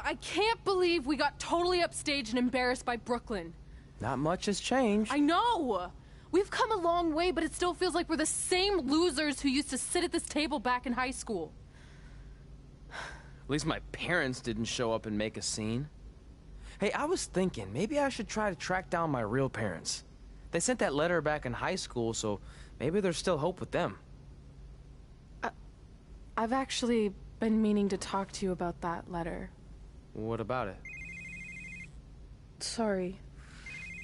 I can't believe we got totally upstaged and embarrassed by Brooklyn. Not much has changed. I know! We've come a long way, but it still feels like we're the same losers who used to sit at this table back in high school. At least my parents didn't show up and make a scene. Hey, I was thinking, maybe I should try to track down my real parents. They sent that letter back in high school, so maybe there's still hope with them. I've actually been meaning to talk to you about that letter. What about it? Sorry.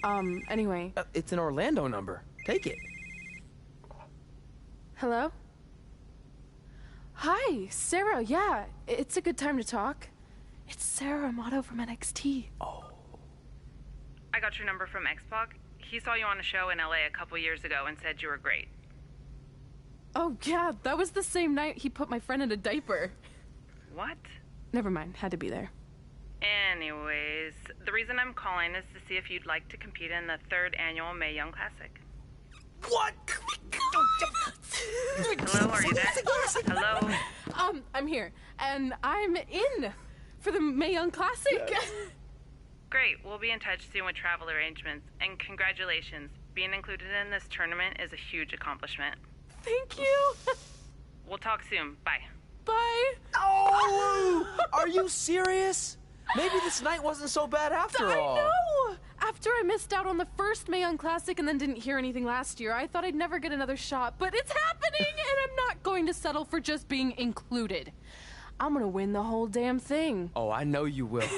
Anyway. It's an Orlando number. Take it. Hello? Hi, Sarah. Yeah, it's a good time to talk. It's Sarah Amato from NXT. Oh. I got your number from X-Pac. He saw you on a show in LA a couple years ago and said you were great. Oh, yeah, that was the same night he put my friend in a diaper. What? Never mind, had to be there. Anyways, the reason I'm calling is to see if you'd like to compete in the 3rd annual Mae Young Classic. What? Hello, are you there? Hello? I'm here, and I'm in for the Mae Young Classic. Yes. Great, we'll be in touch soon with travel arrangements, and congratulations. Being included in this tournament is a huge accomplishment. Thank you. We'll talk soon. Bye. Bye. Oh! Are you serious? Maybe this night wasn't so bad after all. I know! After I missed out on the first Mae Young Classic and then didn't hear anything last year, I thought I'd never get another shot, but it's happening, and I'm not going to settle for just being included. I'm gonna win the whole damn thing. Oh, I know you will.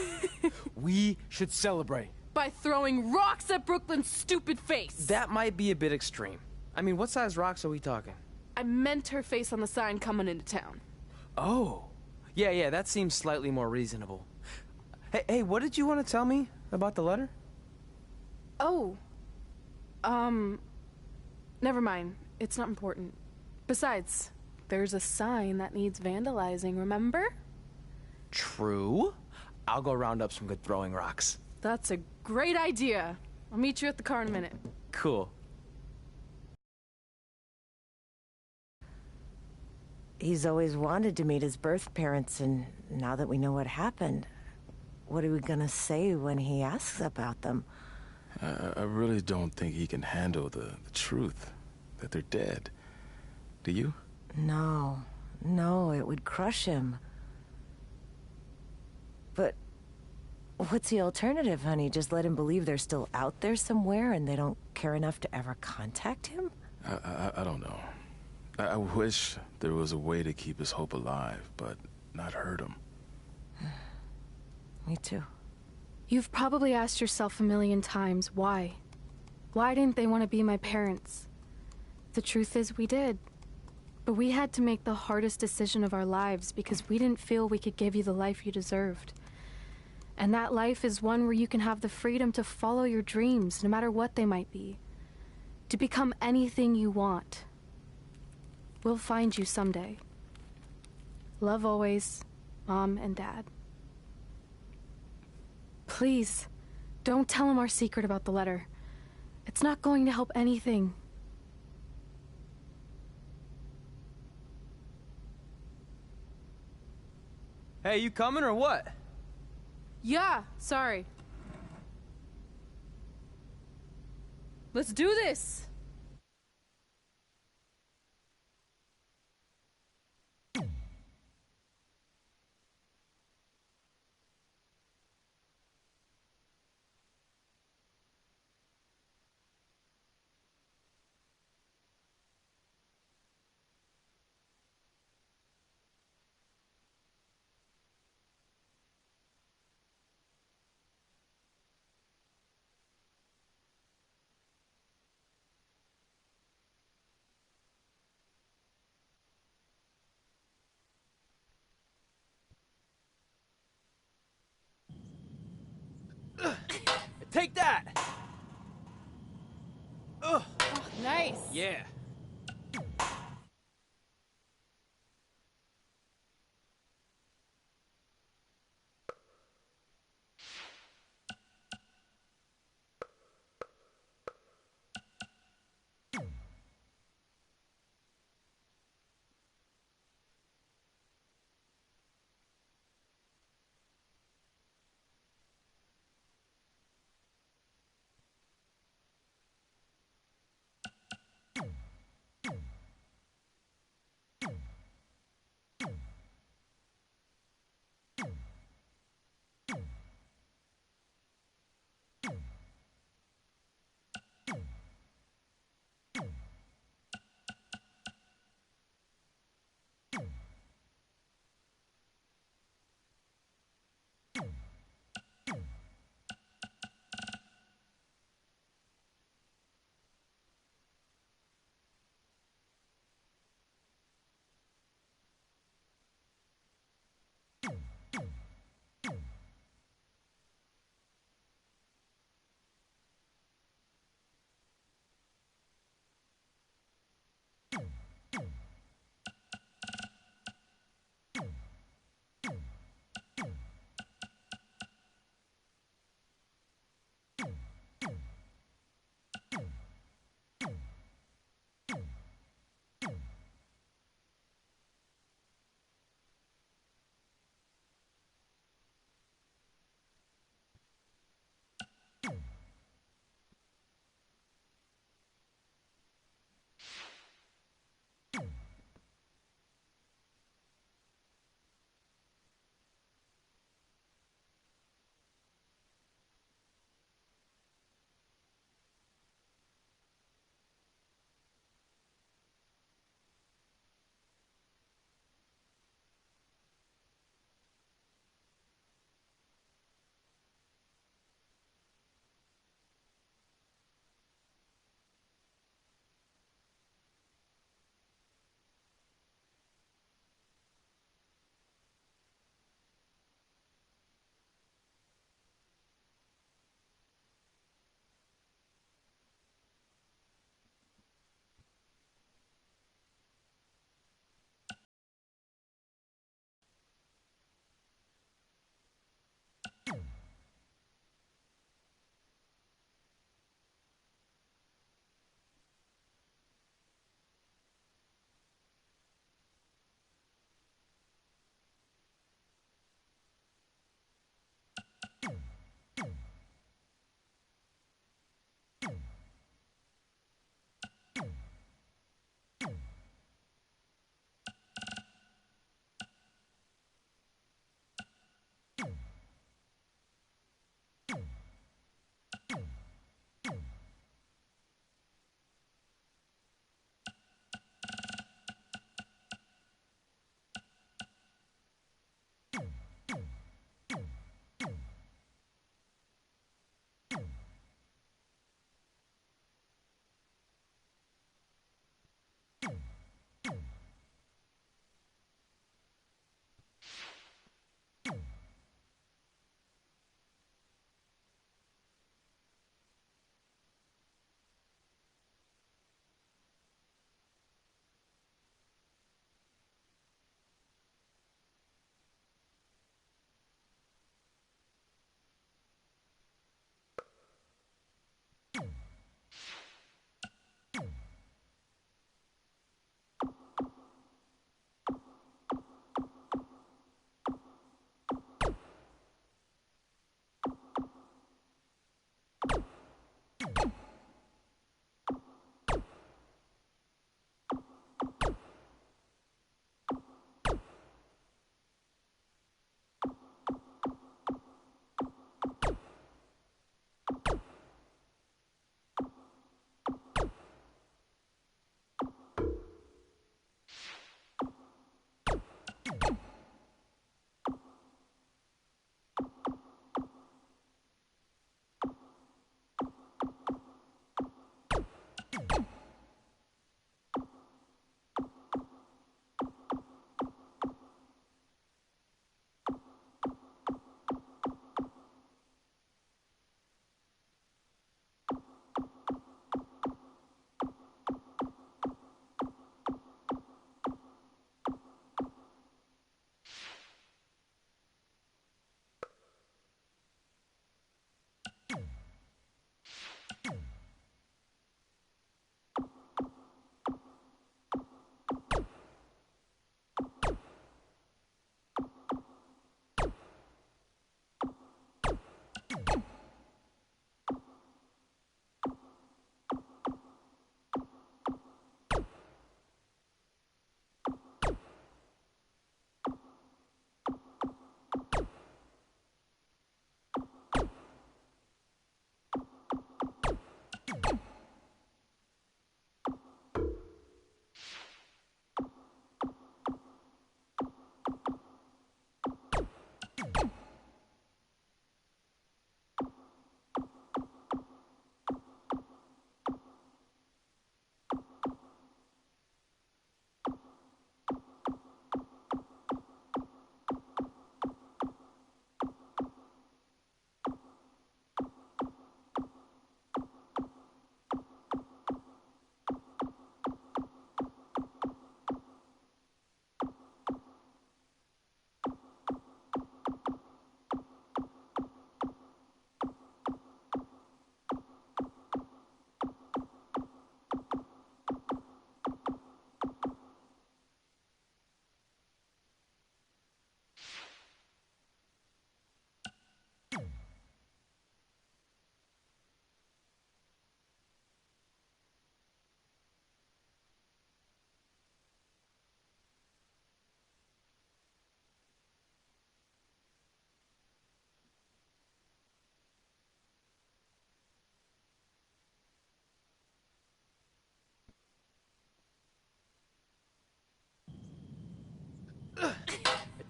We should celebrate. By throwing rocks at Brooklyn's stupid face. That might be a bit extreme. I mean, what size rocks are we talking? I meant her face on the sign coming into town. Oh. Yeah, that seems slightly more reasonable. Hey, what did you want to tell me about the letter? Oh. Never mind. It's not important. Besides, there's a sign that needs vandalizing, remember? True. I'll go round up some good throwing rocks. That's a great idea. I'll meet you at the car in a minute. Cool. He's always wanted to meet his birth parents, and now that we know what happened, what are we gonna say when he asks about them? I really don't think he can handle the truth, that they're dead. Do you? No, it would crush him. But what's the alternative, honey? Just let him believe they're still out there somewhere and they don't care enough to ever contact him? I don't know. I wish there was a way to keep his hope alive, but not hurt him. Me too. You've probably asked yourself a million times, why? Why didn't they want to be my parents? The truth is, we did. But we had to make the hardest decision of our lives because we didn't feel we could give you the life you deserved. And that life is one where you can have the freedom to follow your dreams, no matter what they might be. To become anything you want. We'll find you someday. Love always, Mom and Dad. Please, don't tell him our secret about the letter. It's not going to help anything. Hey, you coming or what? Yeah, sorry. Let's do this! Take that! Ugh. Oh, nice! Yeah.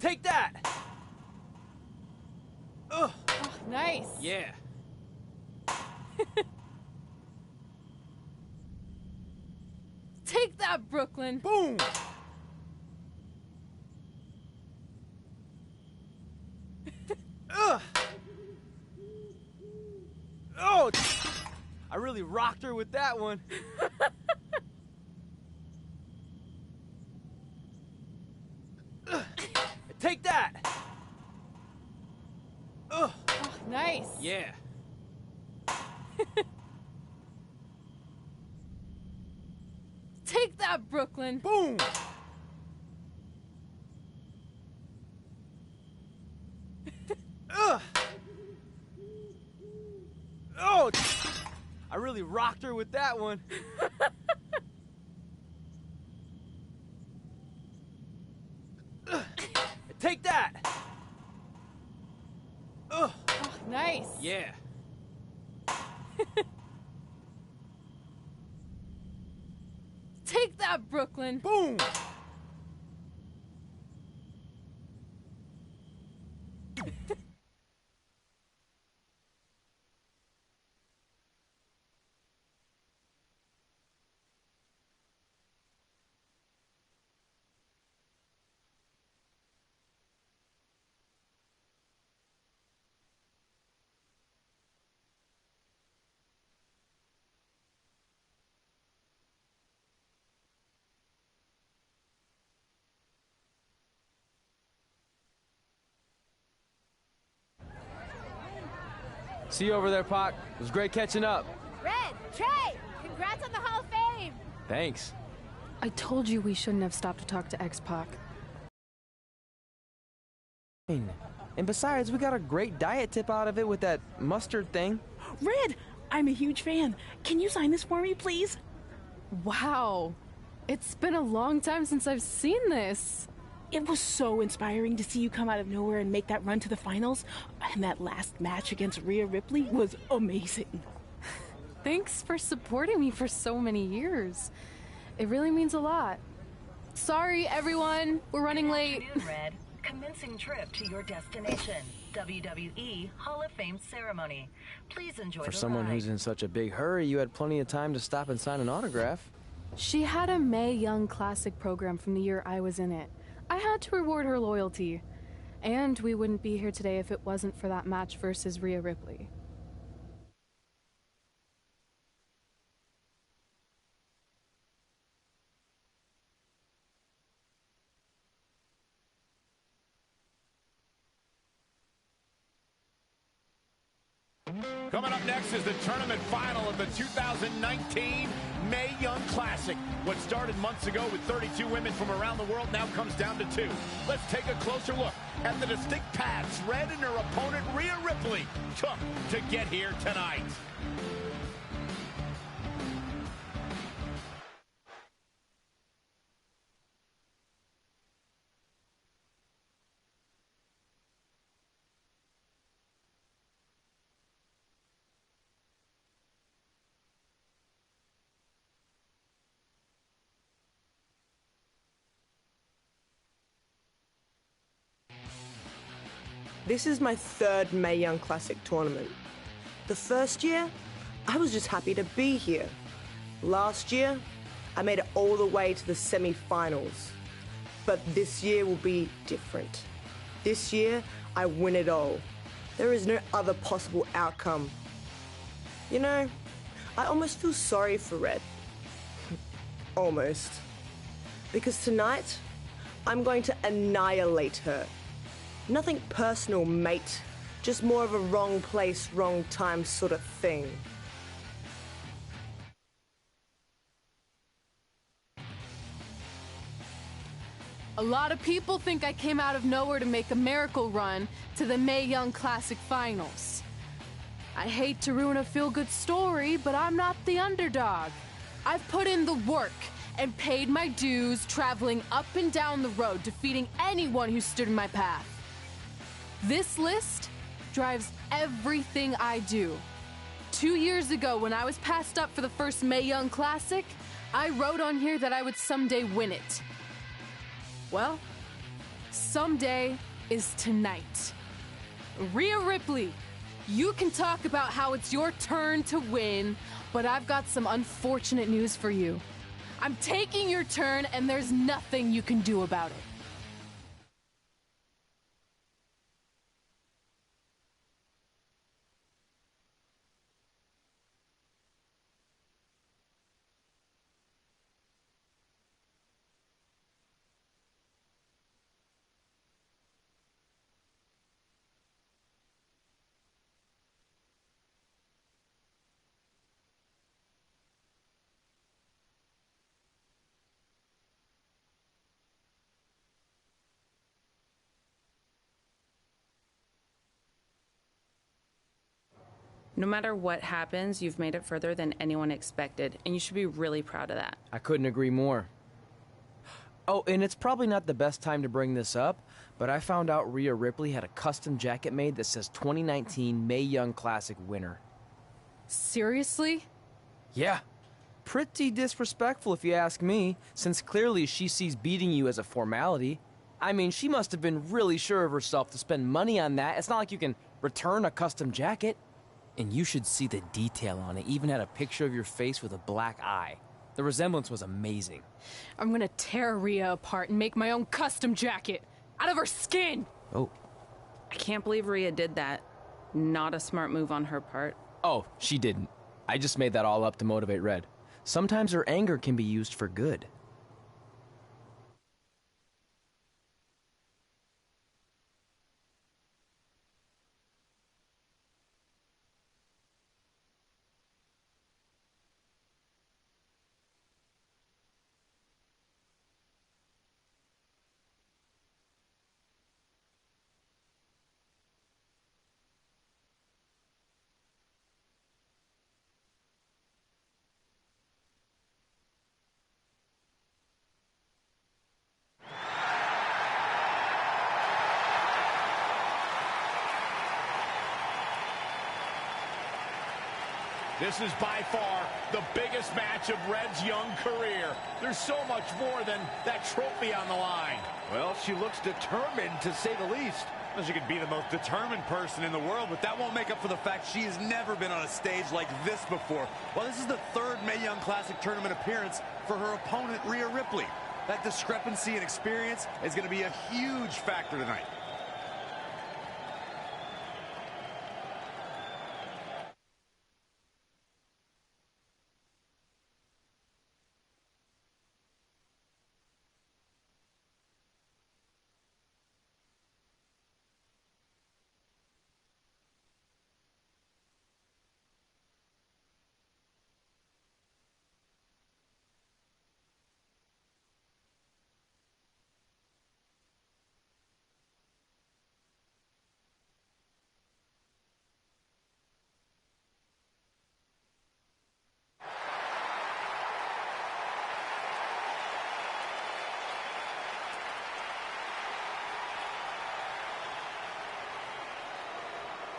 Take that! Ugh! Oh, nice! Yeah. Take that, Brooklyn! Boom! Ugh! Oh! I really rocked her with that one. Take that! Ugh! Oh, nice! Yeah. Take that, Brooklyn! Boom! Ugh! Oh! I really rocked her with that one. Take that! Ugh! Oh, nice! Yeah. Take that, Brooklyn! Boom! See you over there, Pac. It was great catching up. Red, Trey, congrats on the Hall of Fame. Thanks. I told you we shouldn't have stopped to talk to X-Pac. And besides, we got a great diet tip out of it with that mustard thing. Red, I'm a huge fan. Can you sign this for me, please? Wow! It's been a long time since I've seen this. It was so inspiring to see you come out of nowhere and make that run to the finals. And that last match against Rhea Ripley was amazing. Thanks for supporting me for so many years. It really means a lot. Sorry, everyone. We're running late. Good afternoon, Red. Commencing trip to your destination. WWE Hall of Fame ceremony. Please enjoy For the someone ride. who's in such a big hurry, you had plenty of time to stop and sign an autograph. She had a Mae Young Classic program from the year I was in it. I had to reward her loyalty. And we wouldn't be here today if it wasn't for that match versus Rhea Ripley. Coming up next is the tournament final of the 2019 Mae Young Classic. What started months ago with 32 women from around the world now comes down to 2. Let's take a closer look at the distinct paths Red and her opponent Rhea Ripley took to get here tonight. This is my third Mae Young Classic tournament. The first year, I was just happy to be here. Last year, I made it all the way to the semi-finals. But this year will be different. This year, I win it all. There is no other possible outcome. You know, I almost feel sorry for Red. Almost. Because tonight, I'm going to annihilate her. Nothing personal, mate. Just more of a wrong place, wrong time sort of thing. A lot of people think I came out of nowhere to make a miracle run to the Mae Young Classic Finals. I hate to ruin a feel-good story, but I'm not the underdog. I've put in the work and paid my dues traveling up and down the road, defeating anyone who stood in my path. This list drives everything I do. 2 years ago, when I was passed up for the first Mae Young Classic, I wrote on here that I would someday win it. Well, Someday is tonight. Rhea Ripley, you can talk about how it's your turn to win, but I've got some unfortunate news for you. I'm taking your turn, and there's nothing you can do about it. No matter what happens, you've made it further than anyone expected, and you should be really proud of that. I couldn't agree more. Oh, and it's probably not the best time to bring this up, but I found out Rhea Ripley had a custom jacket made that says 2019 Mae Young Classic winner. Seriously? Yeah. Pretty disrespectful if you ask me, since clearly she sees beating you as a formality. I mean, she must have been really sure of herself to spend money on that. It's not like you can return a custom jacket. And you should see the detail on it. Even had a picture of your face with a black eye. The resemblance was amazing. I'm gonna tear Rhea apart and make my own custom jacket out of her skin! Oh. I can't believe Rhea did that. Not a smart move on her part. Oh, she didn't. I just made that all up to motivate Red. Sometimes her anger can be used for good. This is by far the biggest match of Red's young career. There's so much more than that trophy on the line. Well, she looks determined, to say the least. Well, she could be the most determined person in the world, but that won't make up for the fact she has never been on a stage like this before. Well, this is the third Mae Young Classic tournament appearance for her opponent, Rhea Ripley. That discrepancy in experience is going to be a huge factor tonight.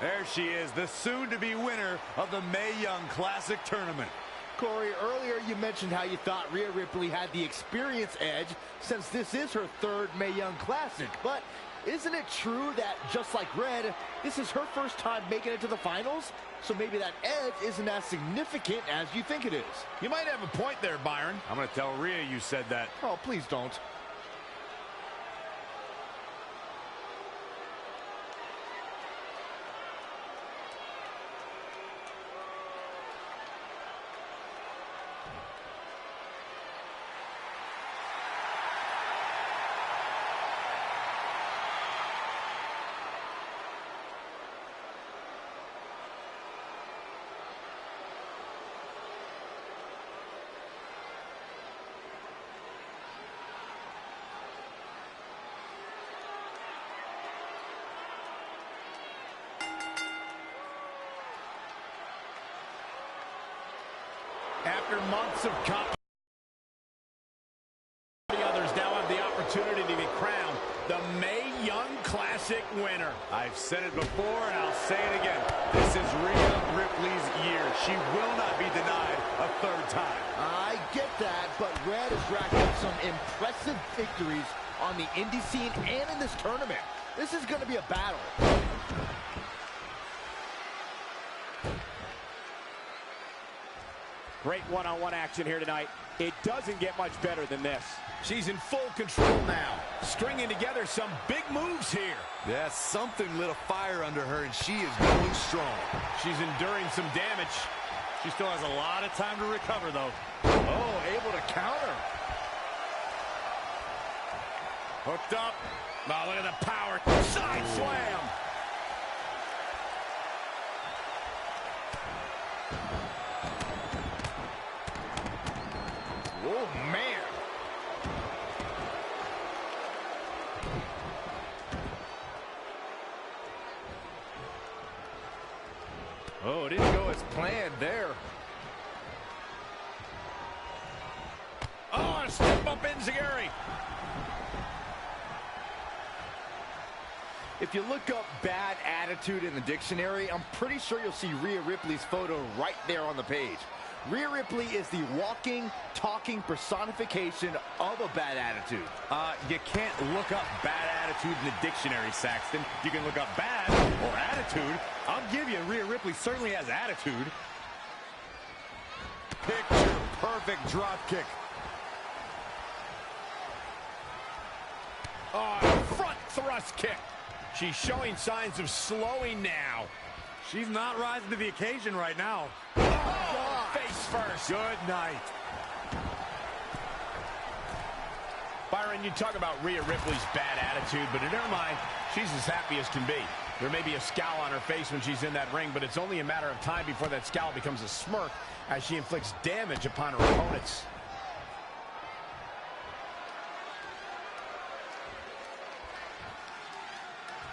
There she is, the soon-to-be winner of the Mae Young Classic Tournament. Corey, earlier you mentioned how you thought Rhea Ripley had the experience edge since this is her third Mae Young Classic. But isn't it true that, just like Red, this is her first time making it to the finals? So maybe that edge isn't as significant as you think it is. You might have a point there, Byron. I'm going to tell Rhea you said that. Oh, please don't. After months of competition, the others now have the opportunity to be crowned the Mae Young Classic winner. I've said it before and I'll say it again. This is Rhea Ripley's year. She will not be denied a third time. I get that, but Red has racked up some impressive victories on the indie scene and in this tournament. This is going to be a battle. Great one-on-one action here tonight. It doesn't get much better than this. She's in full control now, stringing together some big moves here. Yeah, something lit a fire under her, and she is going strong. She's enduring some damage. She still has a lot of time to recover, though. Oh, able to counter. Hooked up. Oh, look at the power. Side slam. Oh, man. Oh, it didn't go as planned there. Oh, a step up enziguri. If you look up bad attitude in the dictionary, I'm pretty sure you'll see Rhea Ripley's photo right there on the page. Rhea Ripley is the walking, talking personification of a bad attitude. You can't look up bad attitude in the dictionary, Saxton. You can look up bad or attitude. I'll give you, Rhea Ripley certainly has attitude. Picture perfect drop kick. Oh, front thrust kick. She's showing signs of slowing now. She's not rising to the occasion right now. Oh, face first. Good night. Byron, you talk about Rhea Ripley's bad attitude, but in her mind, she's as happy as can be. There may be a scowl on her face when she's in that ring, but it's only a matter of time before that scowl becomes a smirk as she inflicts damage upon her opponents.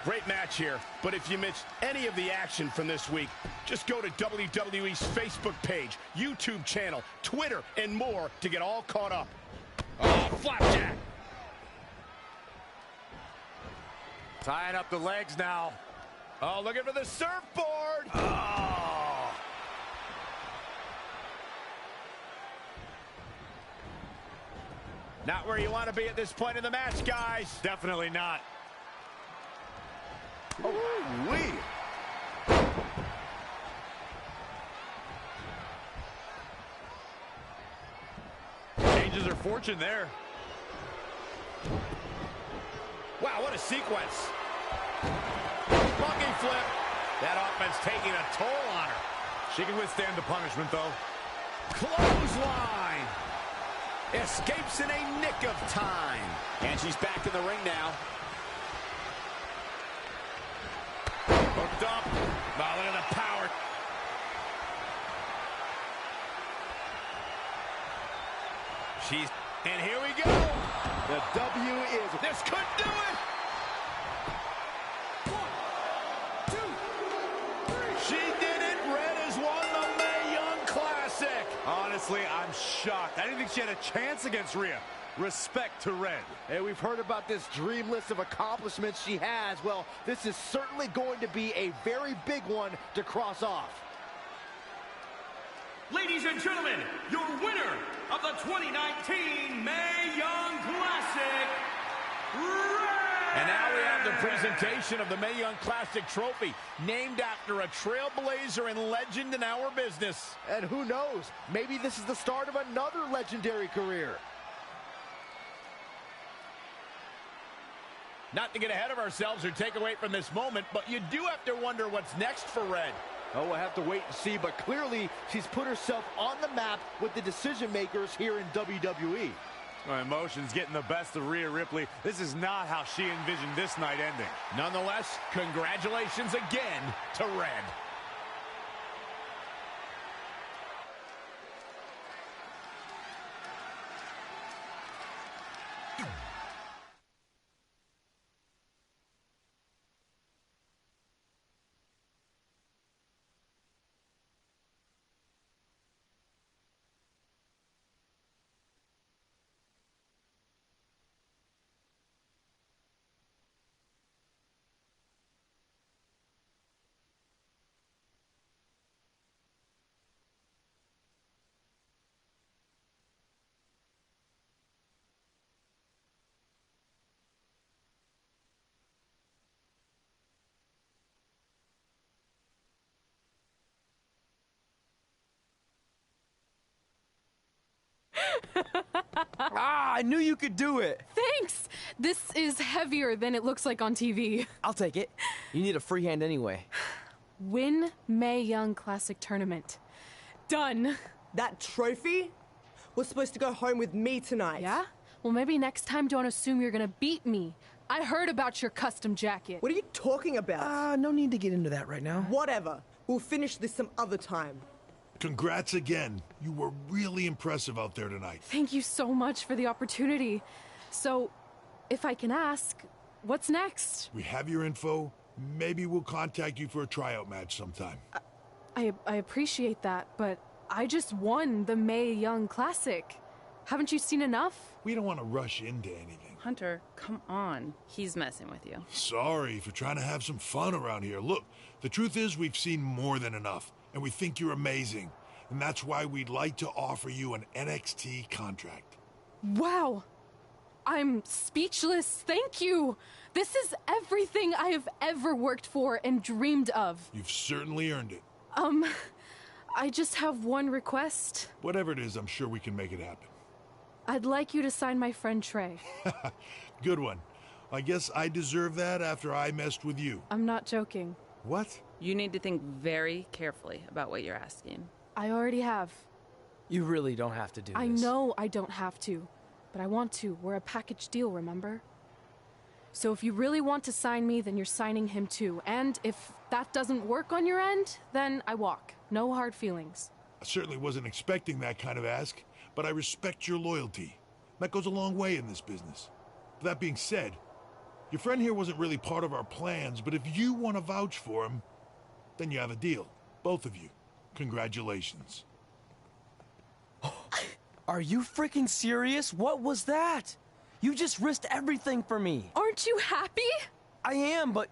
Great match here, but if you missed any of the action from this week, just go to WWE's Facebook page, YouTube channel, Twitter, and more to get all caught up. Oh, flapjack! Tying up the legs now. Oh, looking for the surfboard! Oh! Not where you want to be at this point in the match, guys. Definitely not. Ooh-wee. Changes her fortune there. Wow, what a sequence. Monkey flip. That offense taking a toll on her. She can withstand the punishment, though. Clothesline. Escapes in a nick of time. And she's back in the ring now. Hooked up. Oh, look at the power. And here we go. The W is... This could do it. 1, 2, 3. She did it. Red has won the Mae Young Classic. Honestly, I'm shocked. I didn't think she had a chance against Rhea. Respect to Red. Hey, we've heard about this dream list of accomplishments she has. Well, this is certainly going to be a very big one to cross off. Ladies and gentlemen, your winner of the 2019 Mae Young Classic, Red! And now we have the presentation of the Mae Young Classic trophy, named after a trailblazer and legend in our business. And who knows, maybe this is the start of another legendary career. Not to get ahead of ourselves or take away from this moment, but you do have to wonder what's next for Red. Oh, we'll have to wait and see, but clearly she's put herself on the map with the decision makers here in WWE. Well, emotions getting the best of Rhea Ripley. This is not how she envisioned this night ending. Nonetheless, congratulations again to Red. I knew you could do it. Thanks! This is heavier than it looks like on TV. I'll take it. You need a free hand anyway. Win Mae Young Classic Tournament. Done. That trophy was supposed to go home with me tonight. Yeah? Well, maybe next time don't assume you're gonna beat me. I heard about your custom jacket. What are you talking about? No need to get into that right now. Whatever. We'll finish this some other time. Congrats again. You were really impressive out there tonight. Thank you so much for the opportunity. So, if I can ask, what's next? We have your info. Maybe we'll contact you for a tryout match sometime. I appreciate that, but I just won the Mae Young Classic. Haven't you seen enough? We don't want to rush into anything. Hunter, come on. He's messing with you. Sorry for trying to have some fun around here. Look, the truth is we've seen more than enough, and we think you're amazing. And that's why we'd like to offer you an NXT contract. Wow! I'm speechless. Thank you! This is everything I have ever worked for and dreamed of. You've certainly earned it. I just have one request. Whatever it is, I'm sure we can make it happen. I'd like you to sign my friend Trey. Good one. I guess I deserve that after I messed with you. I'm not joking. What? You need to think very carefully about what you're asking. I already have. You really don't have to do this. I know I don't have to, but I want to. We're a package deal, remember? So if you really want to sign me, then you're signing him too. And if that doesn't work on your end, then I walk. No hard feelings. I certainly wasn't expecting that kind of ask, but I respect your loyalty. That goes a long way in this business. That being said, your friend here wasn't really part of our plans, but if you want to vouch for him, then you have a deal. Both of you. Congratulations. Are you freaking serious? What was that? You just risked everything for me. Aren't you happy? I am, but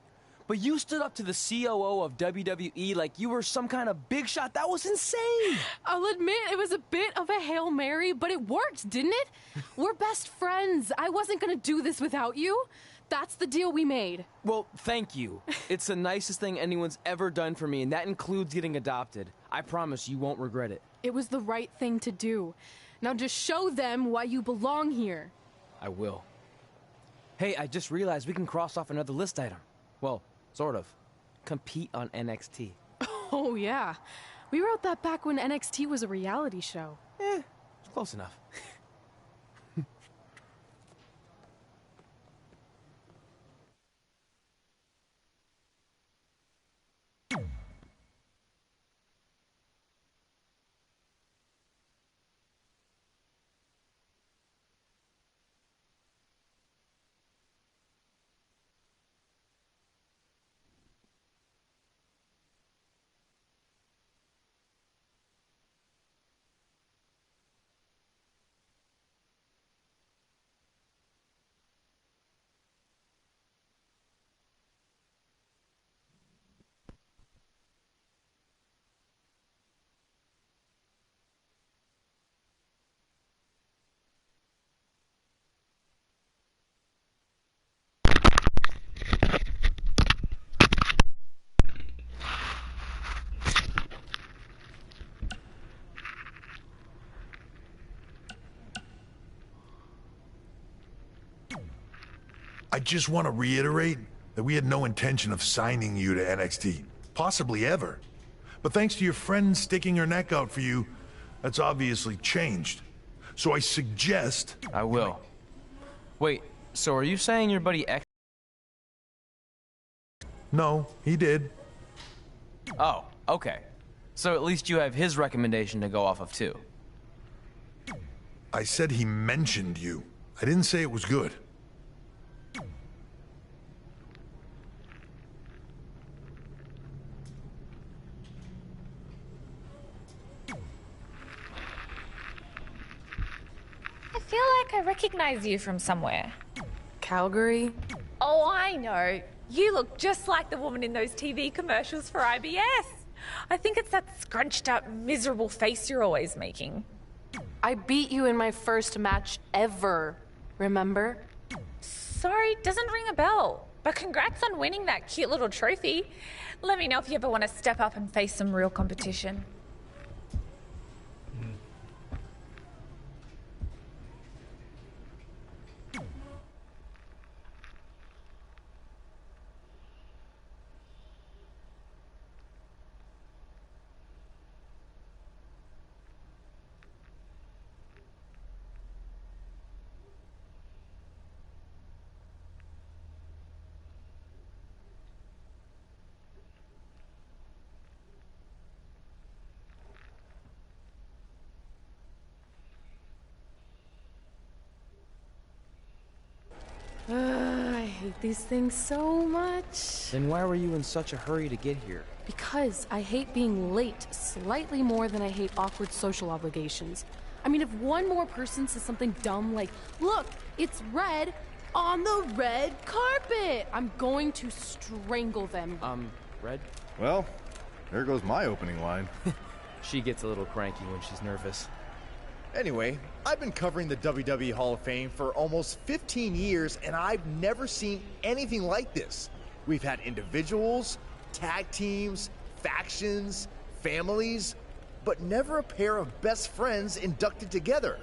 you stood up to the COO of WWE like you were some kind of big shot. That was insane. I'll admit it was a bit of a Hail Mary, but it worked, didn't it? We're best friends. I wasn't gonna do this without you. That's the deal we made. Well, thank you. It's the nicest thing anyone's ever done for me, and that includes getting adopted. I promise you won't regret it. It was the right thing to do. Now just show them why you belong here. I will. Hey, I just realized we can cross off another list item. Well, sort of. Compete on NXT. Oh, yeah. We wrote that back when NXT was a reality show. It's close enough. I just want to reiterate that we had no intention of signing you to NXT, possibly ever. But thanks to your friend sticking her neck out for you, that's obviously changed. So I suggest... I will. Wait, so are you saying your buddy X... No, he did. Oh, okay. So at least you have his recommendation to go off of too. I said he mentioned you. I didn't say it was good. I feel like I recognize you from somewhere. Calgary? Oh, I know. You look just like the woman in those TV commercials for IBS. I think it's that scrunched up, miserable face you're always making. I beat you in my first match ever, remember? Sorry, doesn't ring a bell. But congrats on winning that cute little trophy. Let me know if you ever want to step up and face some real competition. hate these things so much. Then why were you in such a hurry to get here? Because I hate being late slightly more than I hate awkward social obligations. I mean, if one more person says something dumb like, look, it's red on the red carpet, I'm going to strangle them. Red? Well, there goes my opening line. She gets a little cranky when she's nervous. Anyway, I've been covering the WWE Hall of Fame for almost 15 years, and I've never seen anything like this. We've had individuals, tag teams, factions, families, but never a pair of best friends inducted together.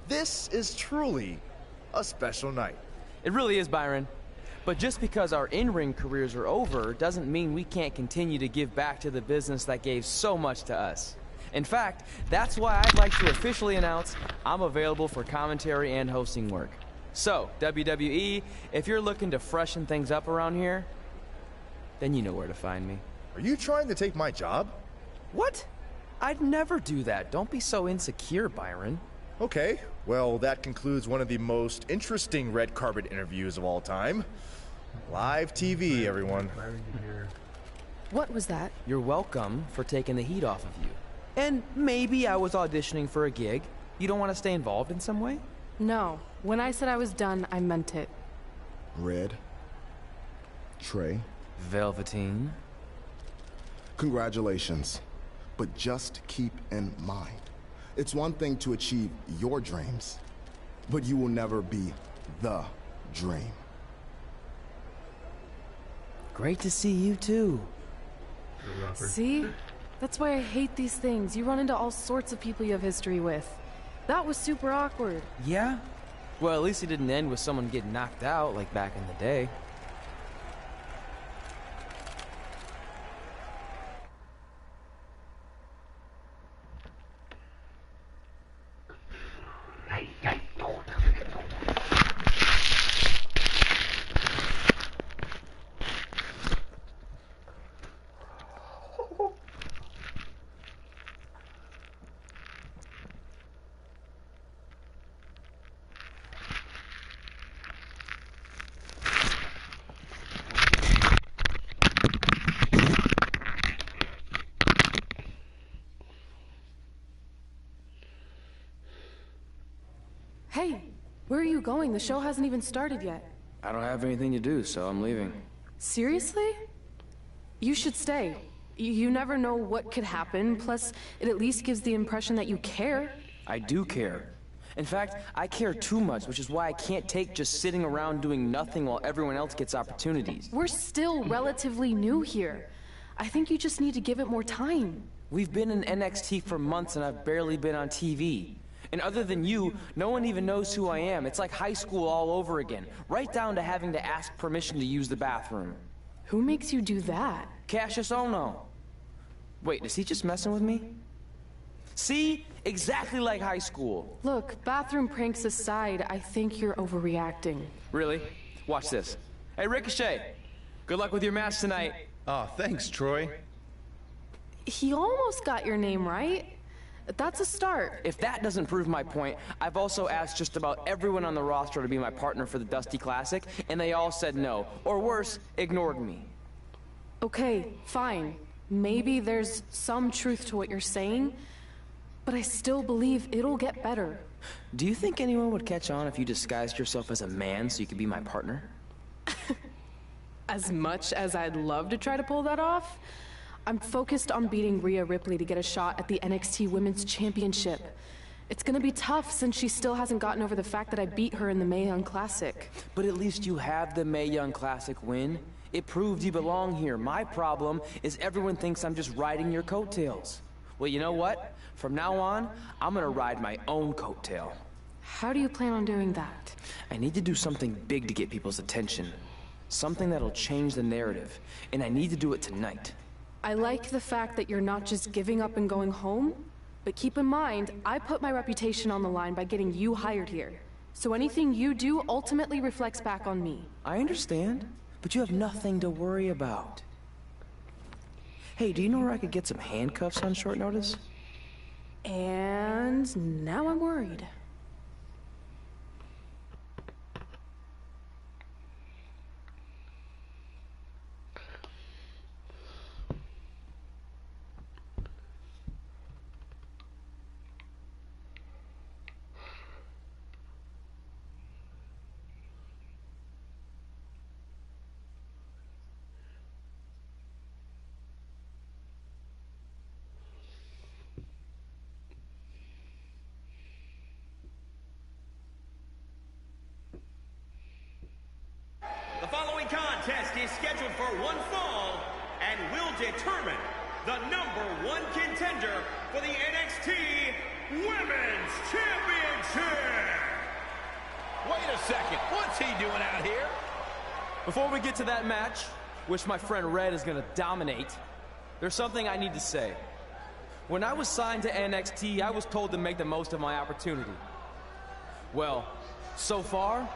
This is truly a special night. It really is, Byron. But just because our in-ring careers are over doesn't mean we can't continue to give back to the business that gave so much to us. In fact, that's why I'd like to officially announce I'm available for commentary and hosting work. So, WWE, if you're looking to freshen things up around here, then you know where to find me. Are you trying to take my job? What? I'd never do that. Don't be so insecure, Byron. Okay, well, that concludes one of the most interesting red carpet interviews of all time. Live TV, everyone. What was that? You're welcome for taking the heat off of you. And maybe I was auditioning for a gig. You don't want to stay involved in some way? No. When I said I was done, I meant it. Red. Trey. Velveteen. Congratulations. But just keep in mind, it's one thing to achieve your dreams, but you will never be the dream. Great to see you too. See? That's why I hate these things. You run into all sorts of people you have history with. That was super awkward. Yeah? Well, at least it didn't end with someone getting knocked out like back in the day. Hey, where are you going? The show hasn't even started yet. I don't have anything to do, so I'm leaving. Seriously? You should stay. You never know what could happen, plus it at least gives the impression that you care. I do care. In fact, I care too much, which is why I can't take just sitting around doing nothing while everyone else gets opportunities. We're still relatively new here. I think you just need to give it more time. We've been in NXT for months and I've barely been on TV. And other than you, no one even knows who I am. It's like high school all over again, right down to having to ask permission to use the bathroom. Who makes you do that? Cassius Ono. Wait, is he just messing with me? See? Exactly like high school. Look, bathroom pranks aside, I think you're overreacting. Really? Watch this. Hey, Ricochet. Good luck with your match tonight. Oh, thanks, Troy. He almost got your name right. That's a start. If that doesn't prove my point, I've also asked just about everyone on the roster to be my partner for the Dusty Classic, and they all said no. Or worse, ignored me. Okay, fine. Maybe there's some truth to what you're saying, but I still believe it'll get better. Do you think anyone would catch on if you disguised yourself as a man so you could be my partner? As much as I'd love to try to pull that off, I'm focused on beating Rhea Ripley to get a shot at the NXT Women's Championship. It's gonna be tough since she still hasn't gotten over the fact that I beat her in the Mae Young Classic. But at least you have the Mae Young Classic win. It proved you belong here. My problem is everyone thinks I'm just riding your coattails. Well, you know what? From now on, I'm gonna ride my own coattail. How do you plan on doing that? I need to do something big to get people's attention. Something that'll change the narrative. And I need to do it tonight. I like the fact that you're not just giving up and going home, but keep in mind, I put my reputation on the line by getting you hired here. So anything you do ultimately reflects back on me. I understand, but you have nothing to worry about. Hey, do you know where I could get some handcuffs on short notice? And now I'm worried. Women's Championship. Wait a second, what's he doing out here? Before we get to that match, which my friend Red is gonna dominate, there's something I need to say. When I was signed to NXT, I was told to make the most of my opportunity. Well, so far,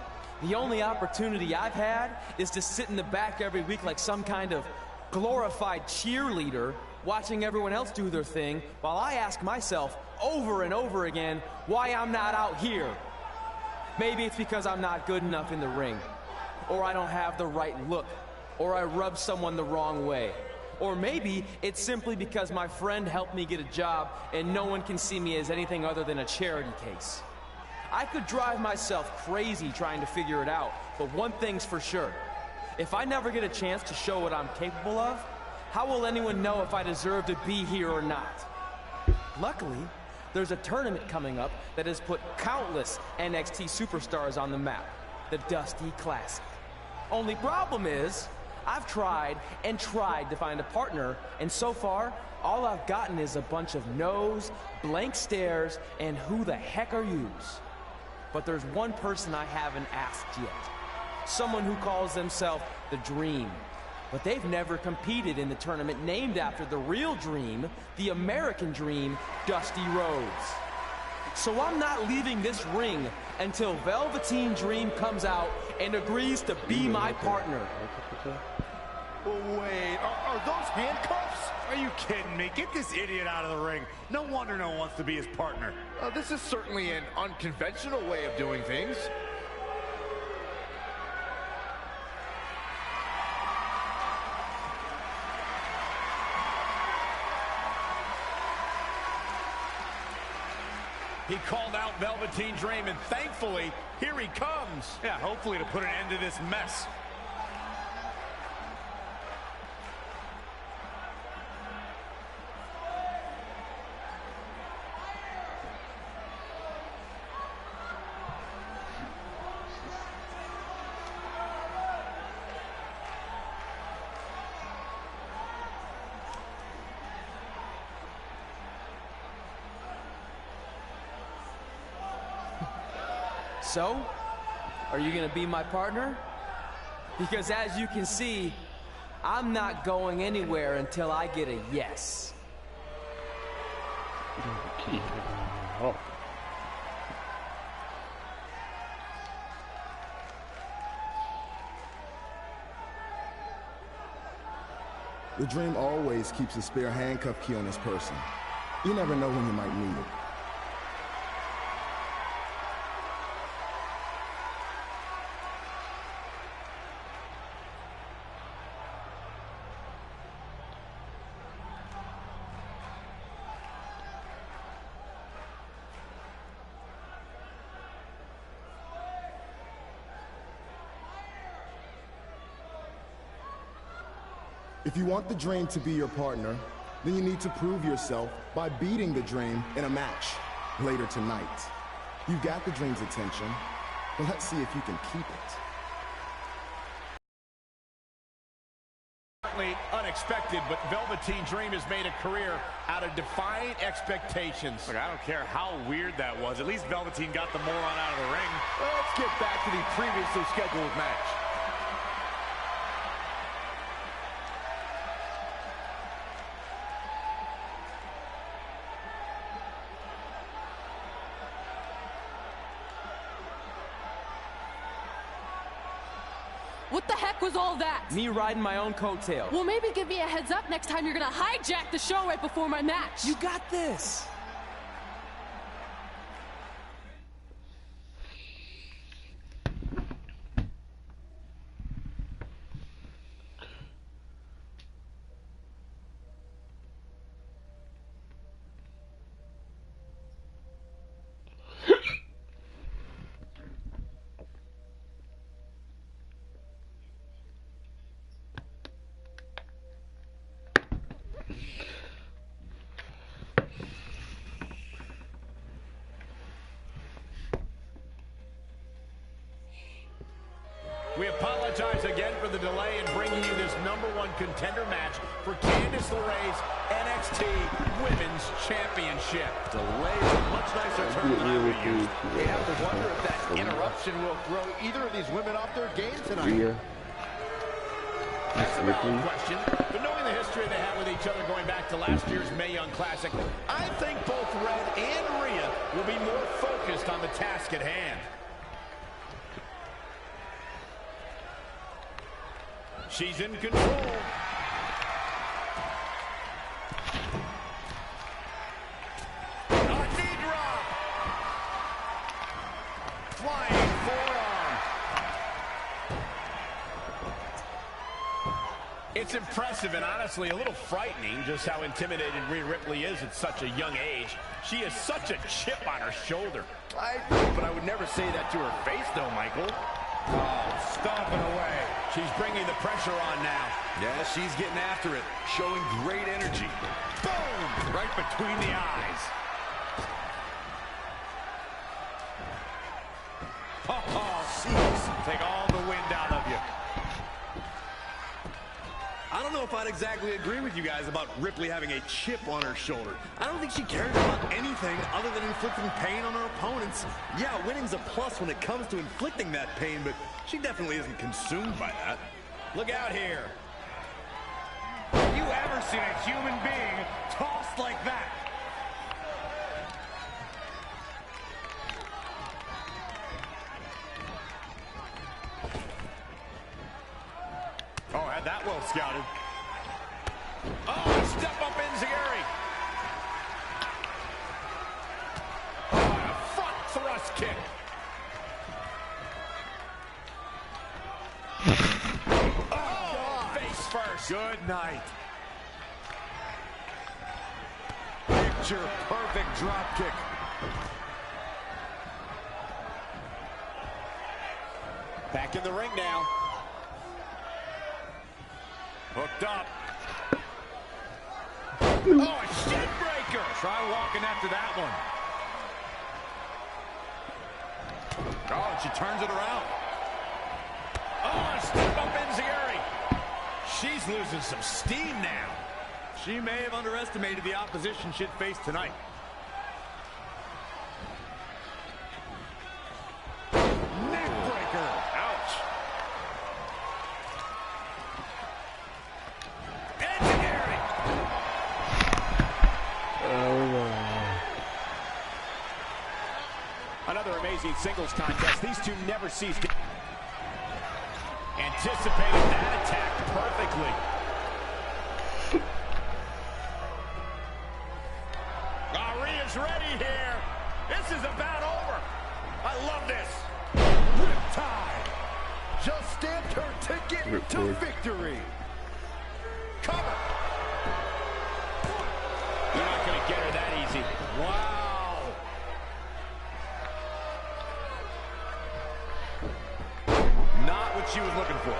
the only opportunity I've had is to sit in the back every week like some kind of glorified cheerleader, watching everyone else do their thing, while I ask myself over and over again why I'm not out here. Maybe it's because I'm not good enough in the ring, or I don't have the right look, or I rub someone the wrong way. Or maybe it's simply because my friend helped me get a job and no one can see me as anything other than a charity case. I could drive myself crazy trying to figure it out, but one thing's for sure. If I never get a chance to show what I'm capable of, how will anyone know if I deserve to be here or not? Luckily, there's a tournament coming up that has put countless NXT superstars on the map, the Dusty Classic. Only problem is, I've tried and tried to find a partner, and so far, all I've gotten is a bunch of no's, blank stares, and who the heck are yous? But there's one person I haven't asked yet. Someone who calls themselves the Dream. But they've never competed in the tournament named after the real Dream, the American Dream, Dusty Rhodes. So I'm not leaving this ring until Velveteen Dream comes out and agrees to be my partner. Wait, are those handcuffs? Are you kidding me? Get this idiot out of the ring. No wonder no one wants to be his partner. This is certainly an unconventional way of doing things. He called out Velveteen Dream, and thankfully, here he comes. Yeah, hopefully to put an end to this mess. So, are you gonna be my partner? Because as you can see, I'm not going anywhere until I get a yes. The Dream always keeps a spare handcuff key on his person. You never know when you might need it. If you want the Dream to be your partner, then you need to prove yourself by beating the Dream in a match later tonight. You've got the Dream's attention, but let's see if you can keep it. Certainly unexpected, but Velveteen Dream has made a career out of defying expectations. Look, I don't care how weird that was. At least Velveteen got the moron out of the ring. Let's get back to the previously scheduled match. What the heck was all that? Me riding my own coattail. Well, maybe give me a heads up next time you're gonna hijack the show right before my match. You got this. We apologize again for the delay in bringing you this #1 contender match for Candice LeRae's NXT Women's Championship. Delay is a much nicer term than I would use. You have to wonder if that interruption will throw either of these women off their game tonight. That's a valid question, but knowing the history they have with each other going back to last year's Mae Young Classic, I think both Red and Rhea will be more focused on the task at hand. She's in control. A knee drop. Flying forearm. It's impressive and honestly a little frightening just how intimidated Rhea Ripley is at such a young age. She has such a chip on her shoulder. I agree, but I would never say that to her face, though, Michael. Oh, stomping away. She's bringing the pressure on now. Yeah, she's getting after it, showing great energy. Boom! Right between the eyes. Oh, jeez. Take all the wind out of you. I don't know if I'd exactly agree with you guys about Ripley having a chip on her shoulder. I don't think she cares about anything other than inflicting pain on her opponents. Yeah, winning's a plus when it comes to inflicting that pain, but she definitely isn't consumed by that. Look out here. Have you ever seen a human being tossed like that? Oh, had that well scouted. Oh, step up Enziguri. Oh, a front thrust kick. Oh, face first. Good night. Picture perfect drop kick. Back in the ring now. Hooked up. Oh, a shin breaker. Try walking after that one. Oh, and she turns it around. Oh, a step up Enziguri. She's losing some steam now. She may have underestimated the opposition she'd face tonight. Neck breaker. Ouch. Enziguri. Another amazing singles contest. These two never cease to... Anticipated that attack perfectly. Rhea's ready here. This is about over. I love this. Riptide. Just stamped her ticket to victory. Cover. You're not going to get her that easy. Wow. Not what she was looking for.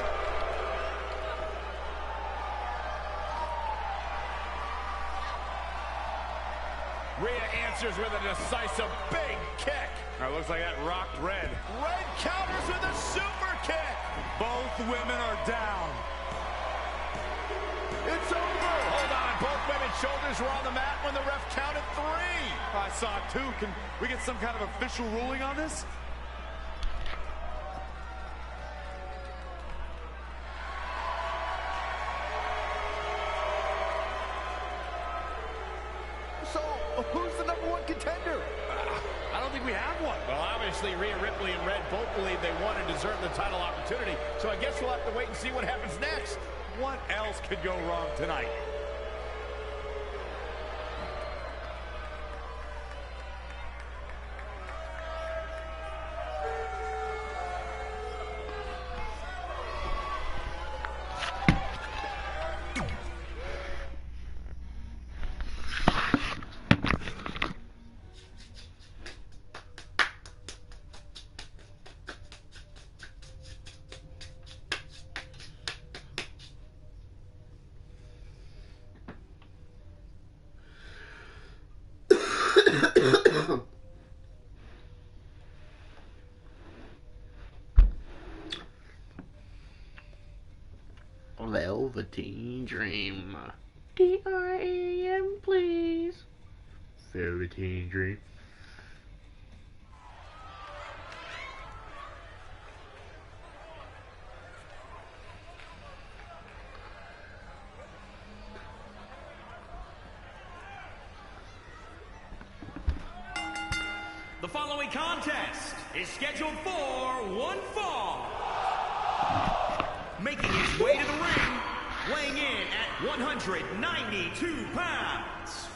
Rhea answers with a decisive big kick. Looks like that rocked Red. Red counters with a super kick. Both women are down. It's over. Hold on. Both women's shoulders were on the mat when the ref counted 3. I saw 2. Can we get some kind of official ruling on this? So, who's the #1 contender? I don't think we have one. Well, obviously, Rhea Ripley and Red both believe they won and deserve the title opportunity. So I guess we'll have to wait and see what happens next. What else could go wrong tonight? Velveteen Dream. D-R-A-M, please. Velveteen Dream. The following contest is scheduled for one fall. Making his way to the ring, weighing in at 192 pounds,